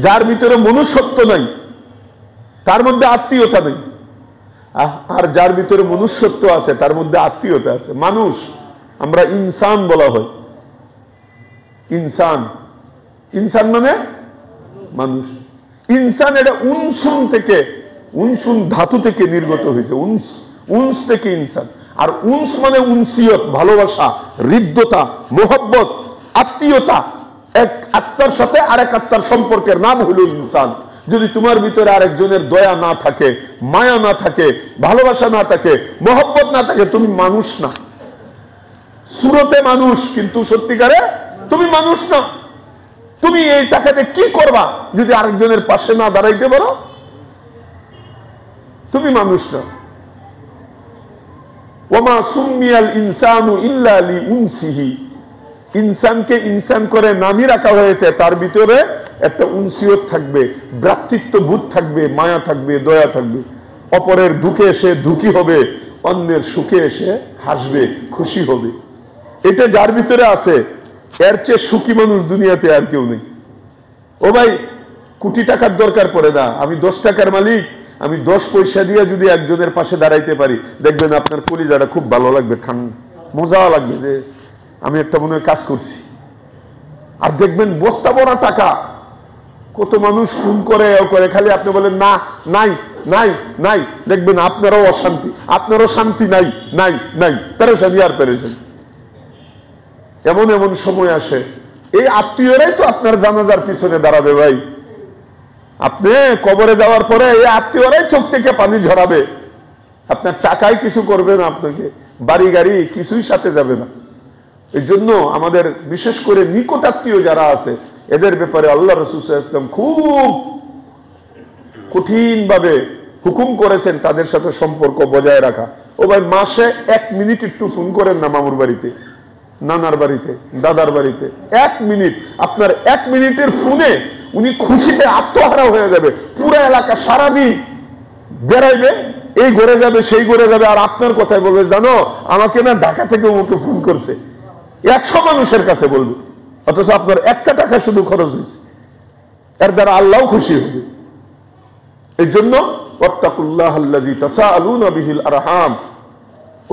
যার ভিতরে মনুষ্যত্ব নাই তার মধ্যে আত্মীয়তা নেই। আর যার ভিতরে মনুষ্যত্ব আছে তার মধ্যে আত্মীয়তা আছে। মানুষ, আমরা ইনসান বলা হয়। ইনসান, ইনসান মানে মানুষ। ইনসান এটা উনসুন থেকে, উনসুন ধাতু থেকে নির্গত হয়েছে। উনস থেকে ইনসান। আর উনস মানে উনসিয়ত, ভালোবাসা, হৃদ্যতা, মোহব্বত, আত্মীয়তা। এক আত্মার সাথে আরেক আত্মার সম্পর্কের নাম হলো ইনসান। যদি তোমার ভিতরে আরেকজনের দয়া না থাকে, মায়া না থাকে, ভালোবাসা না থাকে, মোহব্বত না থাকে, তুমি মানুষ না। সুরতে মানুষ, কিন্তু সত্যিকারে তুমি মানুষ না। তুমি এই টাকাতে কি করবা যদি আরেকজনের পাশে না দাঁড়াইতে পারো? তুমি মানুষ না। ওমা সুমিয়াল ইনসানু ইল্লা লিউনসিহি, ইনসানকে ইনসান করে নামই রাখা হয়েছে, তার ভিতরে একটা উনসিয়ত থাকবে, ভ্রাতৃত্ববোধ থাকবে, মায়া থাকবে, দয়া থাকবে। অপরের দুঃখে এসে দুঃখী হবে, অন্যের সুখে এসে হাসবে, খুশি হবে। এটা যার ভিতরে আছে, এর চেয়ে সুখী মানুষ দুনিয়াতে আর কেউ নেই। ও ভাই, কোটি টাকার দরকার পড়ে না। আমি 10 টাকার মালিক, আমি 10 পয়সা দিয়ে যদি একজনের পাশে দাঁড়াইতে পারি, দেখবেন আপনার কলিজাটা খুব ভালো লাগবে, ঠান্ডা, মজাও লাগবে যে আমি একটা মনে হয় কাজ করছি। আর দেখবেন বস্তা ভরা টাকা, কত মানুষ খুন করে, খালি আপনি বলেন না, নাই নাই নাই, দেখবেন আপনারও অশান্তি, আপনারও শান্তি নাই নাই নাই, পেরেশানি আর পেরেশানি। এমন এমন সময় আসে, এই আত্মীয়রাই তো আপনার জানাজার পিছনে দাঁড়াবে ভাই। আপনি কবরে যাওয়ার পরে এই আত্মীয়রাই চোখ থেকে পানি ঝরাবে। আপনার টাকায় কিছু করবে না, আপনাকে বাড়ি গাড়ি কিছুই সাথে যাবে না। এই জন্য আমাদের বিশেষ করে নিকট আত্মীয় যারা আছে, এদের ব্যাপারে আল্লাহ রাসূল সাল্লাল্লাহু আলাইহি ওয়াসাল্লাম খুব কঠিন ভাবে হুকুম করেছেন তাদের সাথে সম্পর্ক বজায় রাখা। ও ভাই, মাসে 1 মিনিট একটু ফোন করেন না মামুর বাড়িতে, নানার বাড়িতে, দাদার বাড়িতে। 1 মিনিট, আপনার 1 মিনিটের ফোনে উনি খুশিতে আত্মহারা হয়ে যাবে। পুরো এলাকা সারাদিন বেড়াইবে, এই ঘরে যাবে, সেই ঘরে যাবে, আর আপনার কথাই বলবে, জানো আমাকে না ঢাকা থেকে ওকে ফোন করছে। 100 মানুষের কাছে বলবে, অথচ আপনার 1 টাকা শুধু খরচ হয়েছে। এর দ্বারা আল্লাহ খুশি হবে। এই জন্য ওয়াত্তাকুল্লাহাল্লাযী তাসাআলুনা বিহিল আরহাম,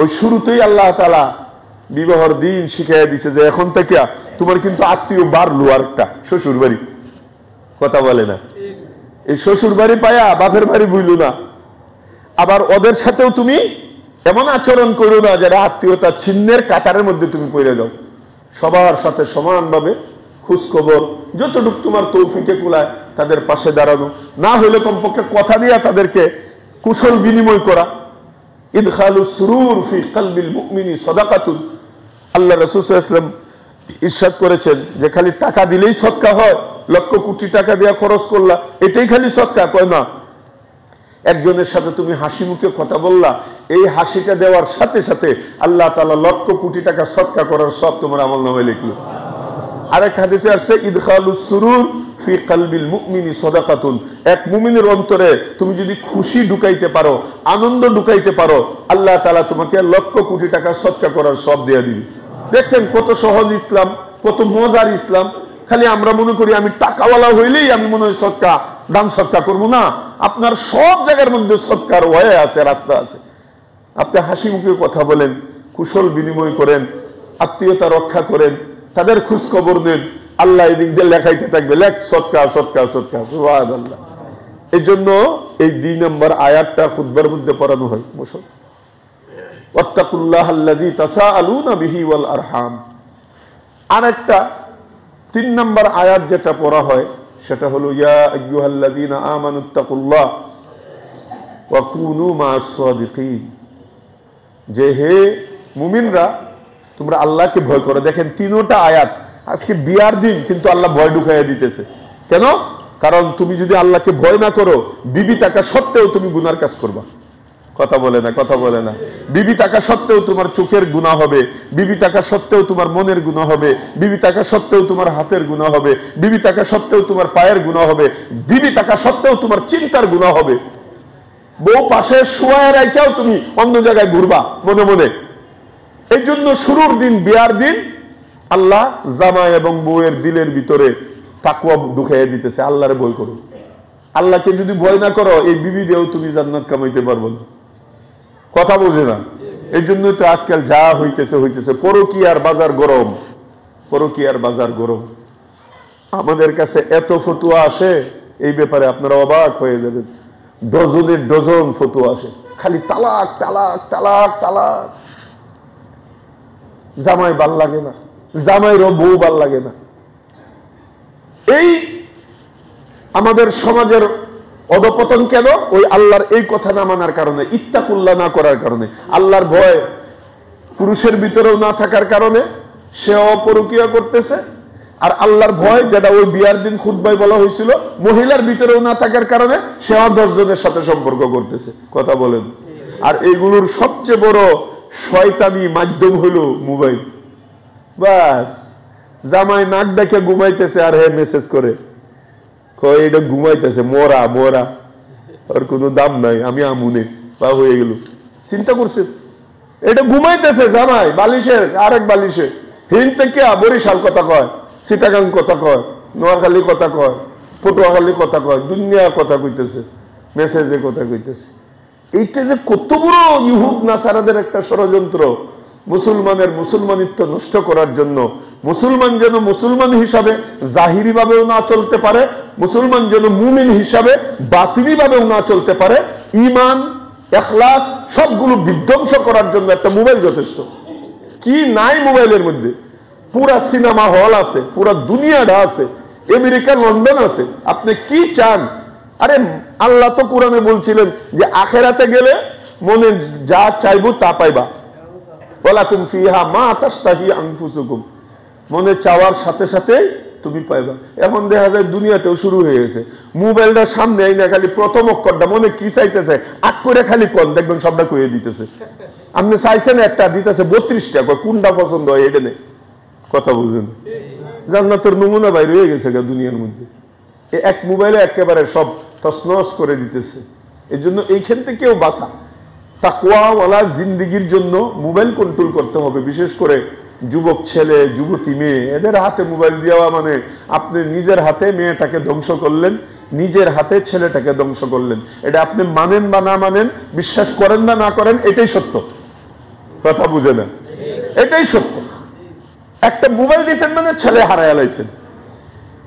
ওই শুরুতেই আল্লাহ তাআলা বিবাহর দিন শিখাইয়া দিছে যে এখন থেকে তোমার কিন্তু আত্মীয় বাড়লো। আরেকটা শ্বশুর বাড়ি, কথা বলে না, এই শ্বশুর বাড়ি পায়া বাপের বাড়ি বুঝলো না। আবার ওদের সাথেও তুমি এমন আচরণ করো না যারা আত্মীয়তা ছিন্নের কাতারের মধ্যে তুমি পড়ে যাও। সবার সাথে সমানভাবে খোঁজ খবর, যতটুকু তোমার তৌফিকে কুলায় তাদের পাশে দাঁড়ানো, না হলে কমপক্ষে কথা দিয়া তাদেরকে কুশল বিনিময় করা। ইদখালুস সুরুর ফি কলবিল মুমিনি সাদাকাতুন, আল্লাহ রাসূল সাল্লাল্লাহু আলাইহি ওয়াসাল্লাম ইরশাদ করেছেন যে খালি টাকা দিলেই সদকা হয়, লক্ষ কোটি টাকা দিয়া খরচ করলা এটাই খালি সদকা? কয় না। একজনের সাথে তুমি হাসি মুখে কথা বললা, এই হাসিটা দেওয়ার সাথে সাথে আল্লাহ তাআলা লক্ষ কোটি টাকা সদকা করার সব তোমার আমলনামায় লিখলো। আরেক হাদিসে আসছে ইদখালুস সুরুর ফি কলবিল মুমিনি সাদাকাতুন, এক মুমিনের অন্তরে তুমি যদি খুশি ঢুকাইতে পারো, আনন্দ ঢুকাইতে পারো, আল্লাহ তাআলা তোমাকে লক্ষ কোটি টাকা সদকা করার সব দিয়ে দিবে। দেখছেন কত সহজ ইসলাম, কত মজার ইসলাম। খালি আমরা মনে করি আমি টাকাওয়ালা হইলেই আমি মনে হয় সদকা, দান সদকা করবো না। আপনার সব জায়গার মধ্যে সদকার ওয়ে আছে, রাস্তা আছে। আপনি হাসি মুখে কথা বলেন, কুশল বিনিময় করেন, আত্মীয়তা রক্ষা করেন, তাদের খোঁজ খবর নেন, আল্লাহ এদিক দিয়ে লেখাইতে থাকবে, লেখ সদকা সদকা সদকা, সুবহানাল্লাহ। এই জন্য এই 2 নম্বর আয়াতটা খুতবার মধ্যে পড়ানো হয়। বসো, ওয়াত্তাকুল্লাহাল্লাযী তাসাআলুনা বিহি ওয়াল আরহাম। আর একটা 3 নম্বর আয়াত যেটা পড়া হয় সেটা হলো ইয়া আইয়ুহাল্লাযীনা আমানুত্তাকুল্লাহ ওয়া কুনু মা'আস সাদিকিন, যে হে মুমিনরা তোমরা আল্লাহকে ভয় করো। দেখেন 3টা আয়াত। আজকে বিয়ার দিন কিন্তু আল্লাহ ভয় ঢুকাইয়া দিতেছে। কেন? কারণ তুমি যদি আল্লাহকে ভয় না করো, বিবি টাকা সত্ত্বেও তুমি গুনার কাজ করবা। কথা বলে না, কথা বলে না। বিবি টাকা সত্ত্বেও তোমার চোখের গুনাহ হবে, বিবি টাকা সত্ত্বেও তোমার মনের গুনাহ হবে, বিবি টাকা সত্ত্বেও তোমার হাতের গুনাহ হবে, বিবি টাকা সত্ত্বেও তোমার পায়ের গুনাহ হবে, বিবি টাকা সত্ত্বেও তোমার চিন্তার গুনাহ হবে। বউ পাশে শুয়ে রাখাও তুমি অন্য জায়গায় ঘুরবা মনে মনে। এই জন্য শুরুর দিন, বিয়ার দিন, আল্লাহ জামাই এবং বউয়ের দিলের ভিতরে তাকওয়া ঢুকাইয়া দিতেছে, আল্লাহরে ভয় করো। আল্লাহকে যদি ভয় না করো, এই বিবি দিয়েও তুমি জান্নাত কামাইতে পারবো না। কথা বুঝে না? এই জন্যই তো আজকাল যা হইতেছে হইতেছে। পরকীয়ার বাজার গরম, পরকীয়ার বাজার গরম। আমাদের কাছে এত ফতুয়া আসে এই ব্যাপারে, আপনারা অবাক হয়ে যাবেন। ডজনের ডজন ফতুয়া আসে, খালি তালাক তালাক তালাক তালাক। জামাই ভাল লাগে না, জামাইরও বউ ভাল লাগে না। এই আমাদের সমাজের অধপতন কেন? ওই আল্লাহর এই কথা না মানার কারণে, ইত্তাকুল্লাহ না করার কারণে, আল্লাহর ভয় পুরুষের ভিতরেও না থাকার কারণে সেও পরকীয়া করতেছে। আর আল্লাহর ভয়, যেটা ওই বিয়ার দিন খুতবায় বলা হয়েছিল, মহিলার ভিতরেও না থাকার কারণে সেও 10 জনের সাথে সম্পর্ক করতেছে। কথা বলেন। আর এইগুলোর সবচেয়ে বড় শয়তানি মাধ্যম হলো মোবাইল। বাস, জামাই নাক দেখে ঘুমাইতেছে আর হে মেসেজ করে, এটা ঘুমাইতেছে, মরা মরা, আর কোনো দাম নাই, আমি আমুনে বা হয়ে গেল। চিন্তা করছে, এটা ঘুমাইতেছে জামাই বালিশের আরেক বালিশে। হিন থেকে বরিশাল কথা কয়, চিটাগাং কথা কয়, নোয়াখালী কথা কয়, পটুয়াখালী কথা কয়, দুনিয়া কথা কইতেছে, মেসেজে কথা কইতেছে। এইটা যে কত বড় ইহুদ নাসারাদের একটা ষড়যন্ত্র, মুসলমানের মুসলমানিত্ব নষ্ট করার জন্য। মুসলমান যেন মুসলমান হিসাবে জাহিরি ভাবেও না চলতে পারে, মুসলমান যেন মুমিন হিসাবে বাতিনি ভাবেও না চলতে পারে। ঈমান, ইখলাস সবগুলো বিধ্বংস করার জন্য একটা মোবাইল যথেষ্ট। কি নাই মোবাইলের মধ্যে? পুরা সিনেমা হল আছে, পুরা দুনিয়াটা আছে, আমেরিকা লন্ডন আছে। আপনি কি চান? আরে আল্লাহ তো কোরআনে বলছিলেন যে আখিরাতে গেলে মনে যা চাইবো তা পাইবা। ওয়ালাকুম ফিহা মা তাশতাহি আনফুসুকুম, মনে চাওয়ার সাথে সাথে তুমি পাইবা। এখন দেখা যায় দুনিয়াতেও শুরু হয়ে গেছে, মোবাইলটা সামনে আইনা খালি প্রথম অক্ষরটা মনে কি চাইতেছে আট করে খালি কোন দেখবেন সবটা কইয়ে দিতেছে। আপনি চাইছেন একটা, দিতেছে 32টা, কোনটা পছন্দ হয় এটা নেই। কথা বুঝেন? জান্নাতের নমুনা বাইরে হয়ে গেছে দুনিয়ার মধ্যে। এক মোবাইলে একেবারে সব তছনছ করে দিতেছে। এই জন্য এইখান থেকেও বাঁচা, তাকওয়াওয়ালা জিন্দেগির জন্য মোবাইল কন্ট্রোল করতে হবে। বিশেষ করে যুবক ছেলে, যুবতী মেয়ে, এদের হাতে মোবাইল দেওয়া মানে আপনি নিজের হাতে মেয়েটাকে ধ্বংস করলেন, নিজের হাতে ছেলেটাকে ধ্বংস করলেন। এটা আপনি মানেন বা না মানেন, বিশ্বাস করেন বা না করেন, এটাই সত্য। কথা বুঝে না? এটাই সত্য। একটা মোবাইল দিয়েছেন মানে ছেলে হারায় লাইছেন।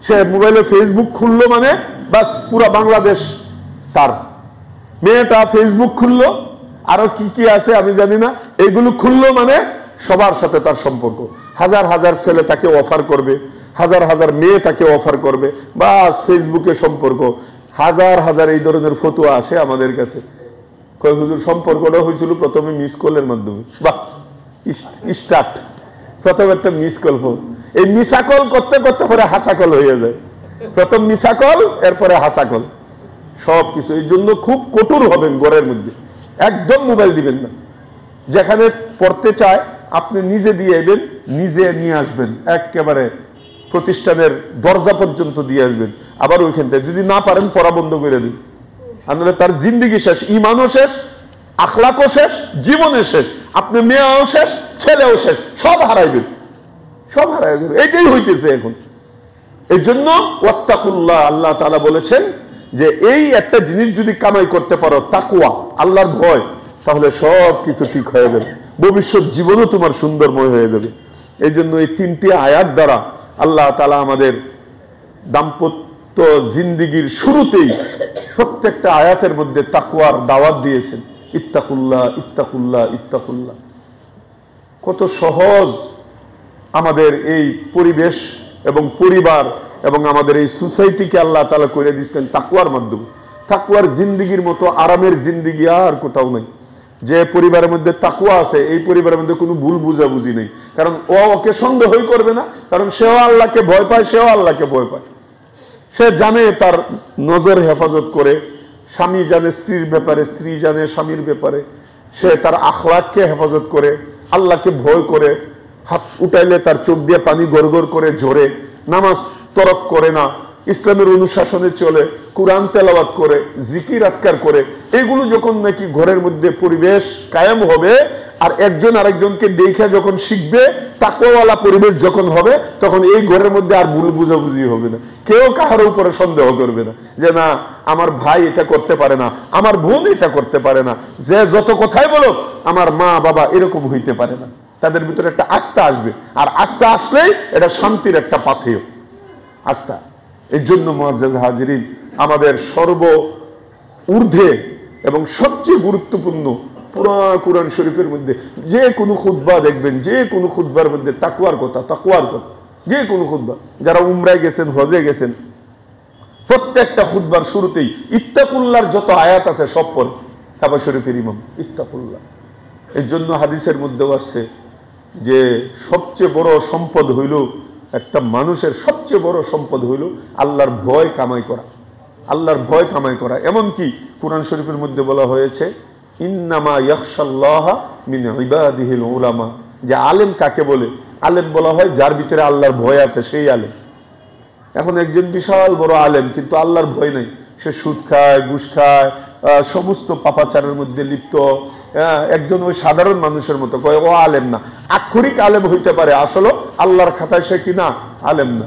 সে মোবাইলে ফেসবুক খুললো মানে বাস পুরা বাংলাদেশ তার। মেয়েটা ফেসবুক খুললো, আরো কি কি আছে আমি জানি না, এগুলো খুললো মানে সবার সাথে তার সম্পর্ক। হাজার হাজার ছেলে তাকে অফার করবে, হাজার হাজার মেয়ে তাকে অফার করবে, বাস ফেসবুকে সম্পর্ক। হাজার হাজার এই ধরনের ফতোয়া আসে আমাদের কাছে। কয় হুজুর সম্পর্কটা হয়েছিল প্রথমে মিস কলের মাধ্যমে। বাহ, স্টার্ট, প্রথম একটা মিস কল। এই মিসাকল করতে করতে পরে হাসাকল হয়ে যায়। প্রথম মিসাকল, এরপরে হাসাকল, সবকিছু। এই জন্য খুব কঠোর হবেন ঘরের মধ্যে, একদম মোবাইল দিবেন না। যেখানে পড়তে চায় আপনি নিজে দিয়ে এবেন, নিজে নিয়ে আসবেন, একেবারে প্রতিষ্ঠানের দরজা পর্যন্ত দিয়ে আসবেন, আবার ওইখান থেকে যদি না পারেন পড়া বন্ধ করে দিন, আপনারা তার জিন্দিগি শেষ, ইমানও শেষ, আখলাকও শেষ, জীবনে শেষ, আপনি মেয়েও শেষ, ছেলেও শেষ, সব হারাইবেন, সব হারাইবেন। এটাই হইতেছে এখন। এই জন্য ওয়াত্তাকুল্লাহ, আল্লাহ তাআলা বলেছেন যে এই একটা জিনিস যদি কামাই করতে পারো, তাকওয়া, আল্লাহর ভয়, তাহলে সব কিছু ঠিক হয়ে যাবে, ভবিষ্যৎ জীবনও তোমার সুন্দরময় হয়ে যাবে। এই জন্য এই তিনটি আয়াত দ্বারা আল্লাহ তাআলা আমাদের দাম্পত্য জিন্দিগির শুরুতেই প্রত্যেকটা আয়াতের মধ্যে তাকওয়ার দাওয়াত দিয়েছেন। ইত্তাকুল্লাহ, ইত্তাকুল্লাহ, ইত্তাকুল্লাহ। কত সহজ আমাদের এই পরিবেশ এবং পরিবার এবং আমাদের এই সোসাইটিকে আল্লাহ তাআলা করে দিচ্ছেন তাকওয়ার মাধ্যমে। তাকওয়ার জিন্দিগির মতো আরামের জিন্দিগি আর কোথাও নাই। যে পরিবারের মধ্যে তাকওয়া আছে, এই পরিবারের মধ্যে কোনো ভুল বুঝাবুঝি নেই, কারণ ও ওকে সন্দেহই করবে না, কারণ সেও আল্লাহকে ভয় পায়, সেও আল্লাহকে ভয় পায়। সে জানে তার নজর হেফাজত করে, স্বামী জানে স্ত্রীর ব্যাপারে, স্ত্রী জানে স্বামীর ব্যাপারে, সে তার আখলাককে হেফাজত করে, আল্লাহকে ভয় করে, হাত উঠাইলে তার চোখ দিয়ে পানি গড় গড় করে ঝরে, নামাজ তরক করে না, ইসলামের অনুশাসনে চলে, কুরআন তেলাওয়াত করে, জিকির আজকার করে। এগুলো যখন নাকি ঘরের মধ্যে পরিবেশ কায়েম হবে, আর একজন আরেকজনকে দেখে যখন শিখবে, তাকওয়াওয়ালা পরিবেশ যখন হবে, তখন এই ঘরের মধ্যে আর ভুল বুঝাবুঝি হবে না, কেউ কাহার উপরে সন্দেহ করবে না যে না আমার ভাই এটা করতে পারে না, আমার বোন এটা করতে পারে না, যে যত কথাই বলো আমার মা বাবা এরকম হইতে পারে না। তাদের ভিতরে একটা আস্থা আসবে, আর আস্থা আসলেই এটা শান্তির একটা পাথেয় আস্থা। এর জন্য মুআজ্জাজ হাজিরিন, আমাদের সর্ব ঊর্ধ্বে এবং সবচেয়ে গুরুত্বপূর্ণ পুরো কুরআন শরীফের মধ্যে যে কোনো খুতবা দেখবেন, যে কোনো খুতবার মধ্যে তাকওয়ার কথা, তাকওয়ার কথা, যে কোনো খুতবা। যারা উমরায় গেছেন, হজে গেছেন, প্রত্যেকটা খুতবার শুরুতেই ইত্তাকুল্লাহর যত আয়াত আছে সব পড়ে কাবা শরীফের ইমাম, ইত্তাকুল্লাহ। এর জন্য হাদিসের মধ্যেও আসছে যে সবচেয়ে বড় সম্পদ হইল, একটা মানুষের সবচেয়ে বড় সম্পদ হইল আল্লাহর ভয় কামাই করা, আল্লাহর ভয় কামাই করা। এমনকি কুরআন শরীফের মধ্যে বলা হয়েছে ইন্নামা ইয়াখশাল্লাহা মিন ইবাদিহিল উলামা, যে আলেম কাকে বলে? আলেম বলা হয় যার ভিতরে আল্লাহর ভয় আছে, সেই আলেম। এখন একজন বিশাল বড় আলেম কিন্তু আল্লাহর ভয় নাই, সে সুদ খায়, ঘুষ খায়, সমস্ত পাপাচারের মধ্যে লিপ্ত, একজন ওই সাধারণ মানুষের মতো কয় ও আলেম না। আক্ষরিক আলেম হইতে পারে, আসলে আল্লাহর খাতায় সে কিনা আলেম না।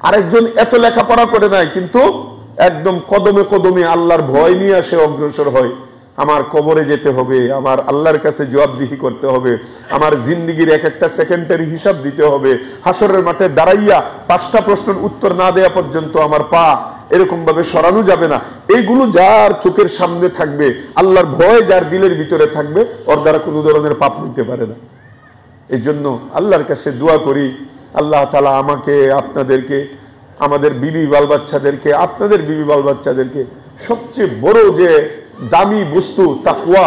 আরেকজন এত লেখাপড়া করে নাই কিন্তু একদম কদমে কদমে আল্লাহর ভয় নিয়ে সে অগ্রসর হয়। আমার কবরে যেতে হবে, আমার আল্লাহর কাছে জবাবদিহি করতে হবে, আমার জিন্দিগির এক একটা সেকেন্ডের হিসাব দিতে হবে, হাসরের মাঠে দাঁড়াইয়া 5টা প্রশ্নের উত্তর না দেয়া পর্যন্ত আমার পা এরকম ভাবে সরানো যাবে না। এইগুলো যার চোখের সামনে থাকবে, আল্লাহর ভয় যার দিলের ভিতরে থাকবে, ওর দ্বারা কোনো ধরনের পাপ হইতে পারে না। এই জন্য আল্লাহর কাছে দোয়া করি, আল্লাহ তাআলা আমাকে, আপনাদেরকে, আমাদের বিবি বাল বাচ্চাদেরকে, আপনাদের বিবি বাল বাচ্চাদেরকে সবচেয়ে বড় যে দামি বস্তু তাকওয়া।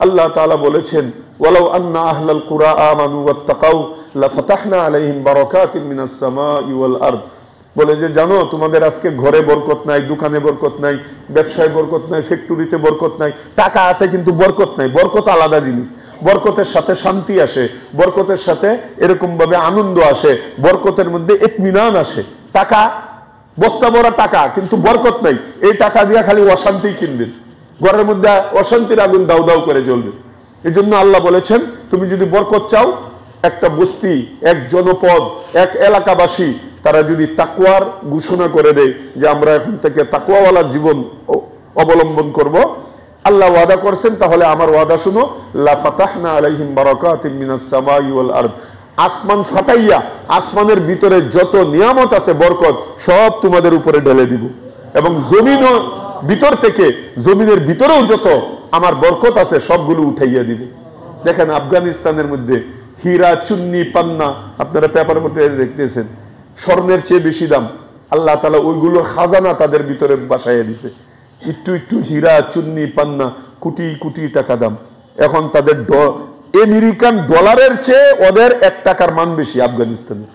আল্লাহ তাআলা বলেছেন ওয়ালাউ আন্না আহলাল কুরা আমানু ওয়াত্তাকাউ লাফাতাহনা আলাইহিম বারাকাতিন মিনাস সামাই ওয়াল আরদ। বলে যে জানো তোমাদের আজকে ঘরে বরকত নাই, দোকানে বরকত নাই, ব্যবসায় বরকত নাই, ফ্যাক্টরিতে বরকত নাই, টাকা আছে কিন্তু বরকত নাই। বরকত আলাদা জিনিস, বরকতের সাথে শান্তি আসে, বরকতের সাথে এরকম ভাবে আনন্দ আসে, বরকতের মধ্যে ইতমিনান আসে। টাকা বস্তা ভরা টাকা কিন্তু বরকত নাই, এই টাকা দিয়ে খালি অশান্তি কিনবেন, ঘরের মধ্যে অশান্তির আগুন দাউ দাউ করে জ্বলবে। এই জন্য আল্লাহ বলেছেন তুমি যদি বরকত চাও, একটা বস্তি, এক জনপদ, এক এলাকাবাসী তারা যদি তাকওয়ার ঘোষণা করে দেয় যে আমরা এখন থেকে তাকওয়াওয়ালা জীবন অবলম্বন করব, আল্লাহ ওয়াদা করছেন, তাহলে আমার ওয়াদা শুনো, লা ফাতাহনা আলাইহিম বারাকাতিন মিনাস সামাই ওয়াল আরদ। আসমান ফাটাইয়া আসমানের ভিতরে যত নিয়ামত আছে বরকত সব তোমাদের উপরে ঢেলে দিব, এবং জমিনও ভিতর থেকে, জমিনের ভিতরেও যত আমার বরকত আছে সবগুলো উঠাইয়া দিব। দেখেন আফগানিস্তানের মধ্যে হীরা, চুন্নি, পান্না, আপনারা পেপারের মধ্যে দেখতেছেন, স্বর্ণের চেয়ে বেশি দাম। আল্লাহ তাআলা ওইগুলোর খাজানা তাদের ভিতরে বাসাইয়া দিছে। একটু একটু হীরা, চুন্নি, পান্না, কোটি কোটি টাকা দাম। এখন তাদের আমেরিকান ডলারের চেয়ে ওদের 1 টাকার মান বেশি আফগানিস্তানের,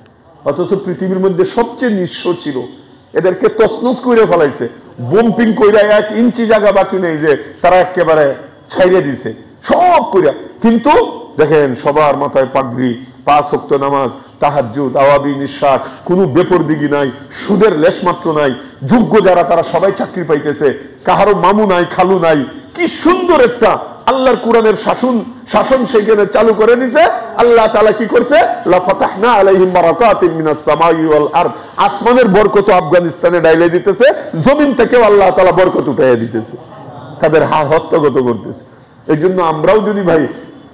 অথচ পৃথিবীর মধ্যে সবচেয়ে নিঃস্ব ছিল। এদেরকে তছনছ করে ফেলাইছে, বোম্পিং কইরা 1 ইঞ্চি জায়গা বাকি নেই যে তারা একেবারে ছাইড়ে দিছে সব কইরা। কিন্তু দেখেন সবার মাথায় পাগড়ি, 5 ওয়াক্ত নামাজ, তাহাজ্জুদ, আওয়াবি, নিঃশ্বাস, কোনো বেপরদিগি নাই, সুদের লেশমাত্র নাই। যোগ্য যারা তারা সবাই চাকরি পাইতেছে, কাহারও মামু নাই, খালু নাই। কি সুন্দর একটা আল্লাহর কোরআনের শাসন সেখানে চালু করে দিয়েছে। আল্লাহ তাআলা কি করছে? লা ফাতাহনা আলাইহিম বারাকাতিন মিনাস সামাই ওয়াল আরদ। আসমানের বরকত আফগানিস্তানে ডাইলে দিতেছে, জমিন থেকেও আল্লাহ তাআলা বরকত উঠাইয়া দিতেছে, তাদের হস্তগত করতেছে। এই জন্য আমরাও যদি ভাই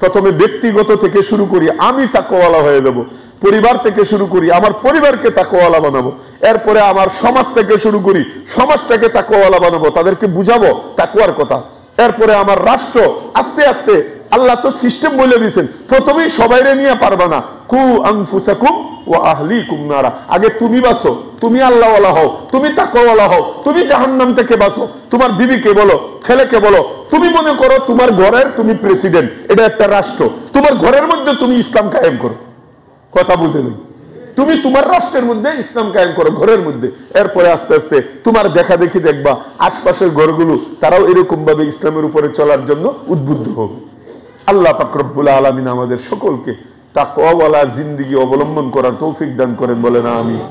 প্রথমে ব্যক্তিগত থেকে শুরু করি, আমি তাকওয়ালা হয়ে যাব, পরিবার থেকে শুরু করি, আমার পরিবারকে তাকওয়ালা বানাবো, এরপরে আমার সমাজ থেকে শুরু করি, সমাজটাকে তাকওয়ালা বানাবো, তাদেরকে বুঝাবো তাকওয়ার কথা, এরপরে আমার রাষ্ট্র। আস্তে আস্তে আল্লাহ তো সিস্টেম বলে দিয়েছেন, প্রথমেই সবাইরে নিয়ে পারবা না। কু আনফুসাকুম ওয়া আহলিকুম নারা, আগে তুমি বাঁচো, তুমি আল্লাহওয়ালা হও, তুমি তাকওয়ালা হও, তুমি জাহান্নাম থেকে বাঁচো। তোমার বিবিকে বলো, ছেলেকে বলো, তুমি মনে করো তোমার ঘরের তুমি প্রেসিডেন্ট, এটা একটা রাষ্ট্র, তোমার ঘরের মধ্যে তুমি ইসলাম কায়েম করো। কথা বুঝে নেই, তুমি তোমার রাষ্ট্রের মধ্যে ইসলাম কায়েম করো ঘরের মধ্যে। এরপরে আস্তে আস্তে তোমার দেখা দেখি দেখবা আশপাশের ঘরগুলো তারাও এরকম ভাবে ইসলামের উপরে চলার জন্য উদ্বুদ্ধ হবে। আল্লাহ পাক রব্বুল আলামিন আমাদের সকলকে তাকওয়াওয়ালা জিন্দেগি অবলম্বন করার তৌফিক দান করেন, বলেন আমিন।